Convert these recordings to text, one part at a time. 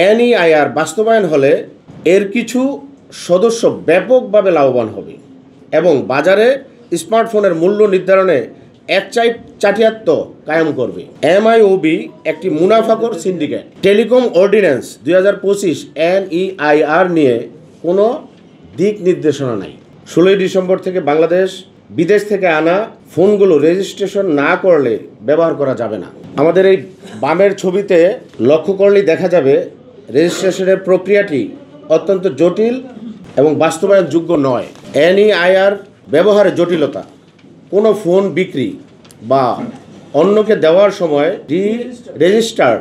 NEIR বাস্তবায়ন হলে এর কিছু সদস্য ব্যাপকভাবে লাভবান হবে এবং বাজারে স্মার্টফোনের মূল্য নির্ধারণে চাটিয়াত্ব কায়েম করবে। এমআইওবি একটি মুনাফাখোর সিন্ডিকেট। টেলিকম অর্ডিন্যান্স 2025 এনইআইআর নিয়ে কোনো দিক নির্দেশনা নাই। 16 ডিসেম্বর থেকে বাংলাদেশ বিদেশ থেকে আনা ফোনগুলো রেজিস্ট্রেশন না করলে ব্যবহার করা যাবে না। আমাদের এই বামের ছবিতে লক্ষ্য করলেই দেখা যাবে রেজিস্ট্রেশনের প্রক্রিয়াটি অত্যন্ত জটিল এবং বাস্তবায়নযোগ্য নয়। এনইআইআর ব্যবহারের জটিলতা, কোনো ফোন বিক্রি বা অন্যকে দেওয়ার সময় রেজিস্টার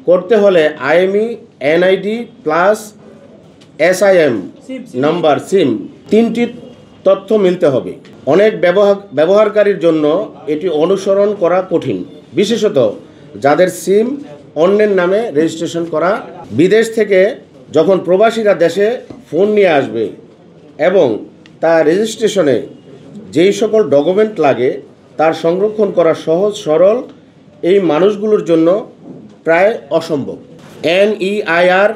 করতে হলে IMEI NID plus SIM number SIM 3টি তথ্য মিলতে হবে। অনেক ব্যবহারকারীর জন্য এটি অনুসরণ করা কঠিন, বিশেষত যাদের সিম অন্যের নামে রেজিস্ট্রেশন করা। বিদেশ থেকে যখন প্রবাসীরা দেশে ফোন নিয়ে আসবে এবং তার রেজিস্ট্রেশনে যেই সকল ডকুমেন্ট লাগে তার সংরক্ষণ করা সহজ সরল এই মানুষগুলোর জন্য প্রায় অসম্ভব। এনইআইআর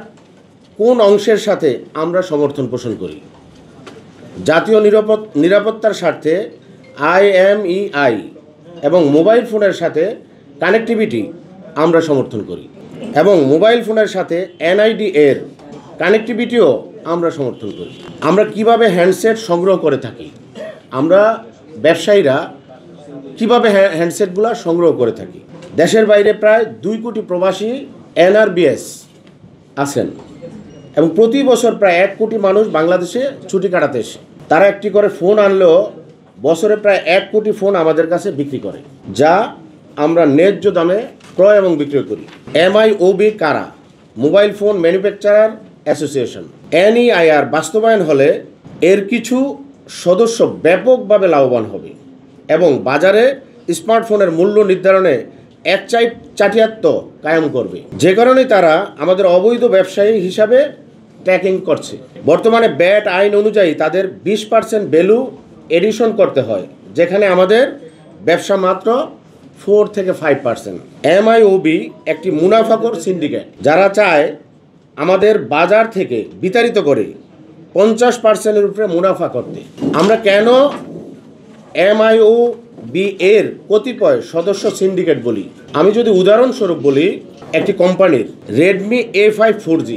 কোন অংশের সাথে আমরা সমর্থন পোষণ করি? জাতীয় নিরাপত্তার স্বার্থে আইএমইআই এবং মোবাইল ফোনের সাথে কানেক্টিভিটি আমরা সমর্থন করি এবং মোবাইল ফোনের সাথে এনআইডি এর কানেক্টিভিটিও আমরা সমর্থন করি। আমরা কিভাবে হ্যান্ডসেট সংগ্রহ করে থাকি? আমরা ব্যবসায়ীরা কিভাবে হ্যান্ডসেটগুলো সংগ্রহ করে থাকি? দেশের বাইরে প্রায় 2 কোটি প্রবাসী এনআরবিএস আছেন এবং প্রতি বছর প্রায় 1 কোটি মানুষ বাংলাদেশে ছুটি কাটাতে এসে তারা একটি করে ফোন আনলেও বছরে প্রায় 1 কোটি ফোন আমাদের কাছে বিক্রি করে, যা আমরা ন্যায্য দামে ক্রয় এবং বিক্রয় করি। এমআইওবি কারা? Mobile phone manufacturer association. NEIR বাস্তবায়ন হলে এর কিছু সদস্য ব্যাপকভাবে লাভবান হবে এবং বাজারে স্মার্টফোনের মূল্য নির্ধারণে চাটিয়াত্ব কায়েম করবে, যে কারণে তারা আমাদের অবৈধ ব্যবসায়ী হিসাবে ট্র্যাকিং করছে। বর্তমানে ব্যাট আইন অনুযায়ী তাদের 20% ভ্যালু এডিশন করতে হয়, যেখানে আমাদের ব্যবসা মাত্র 4 থেকে 5%। এমআইওবি একটি মুনাফাখোর সিন্ডিকেট, যারা চায় আমাদের বাজার থেকে বিতাড়িত করে 50%-এর উপরে মুনাফা করতে। আমরা কেন এমআইওবি এর কতিপয় সদস্য সিন্ডিকেট বলি? আমি যদি উদাহরণস্বরূপ বলি, একটি কোম্পানির রেডমি A5 4G,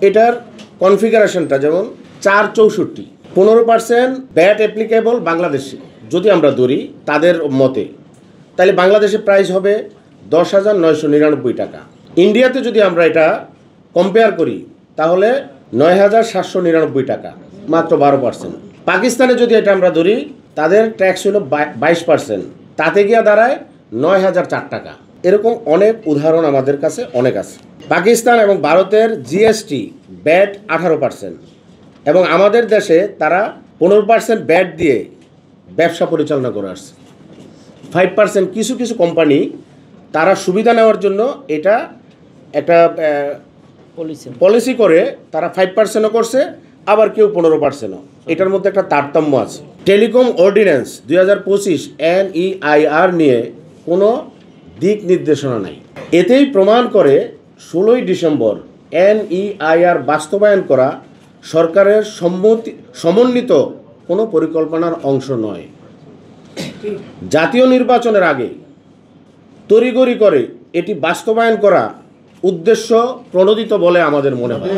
এটার কনফিগারেশনটা যেমন 464, 15% ব্যাট অ্যাপ্লিকেবল বাংলাদেশে যদি আমরা ধরি তাদের মতে, তাহলে বাংলাদেশে প্রাইস হবে 10,999 টাকা। ইন্ডিয়াতে যদি আমরা এটা কম্পেয়ার করি তাহলে 9,799 টাকা, মাত্র 12%। পাকিস্তানে যদি এটা আমরা ধরি তাদের ট্যাক্স হলো 22%, তাতে গিয়ে দাঁড়ায় 9,004 টাকা। এরকম অনেক উদাহরণ আমাদের কাছে অনেক আছে। পাকিস্তান এবং ভারতের জিএসটি ব্যাট 18% এবং আমাদের দেশে তারা 15% ব্যাট দিয়ে ব্যবসা পরিচালনা করে আসছে। 5% কিছু কিছু কোম্পানি তারা সুবিধা নেওয়ার জন্য এটা একটা পলিসি করে তারা 5%ও করছে, আবার কেউ 15%ও। এটার মধ্যে একটা তারতম্য আছে। টেলিকম অর্ডিন্যান্স 2025 এনইআইআর নিয়ে কোনো দিক নির্দেশনা নাই। এতেই প্রমাণ করে 16 ডিসেম্বর এনইআইআর বাস্তবায়ন করা সরকারের সমন্বিত কোনো পরিকল্পনার অংশ নয়। জাতীয় নির্বাচনের আগে তড়িঘড়ি করে এটি বাস্তবায়ন করা উদ্দেশ্য প্রণোদিত বলে আমাদের মনে হয়।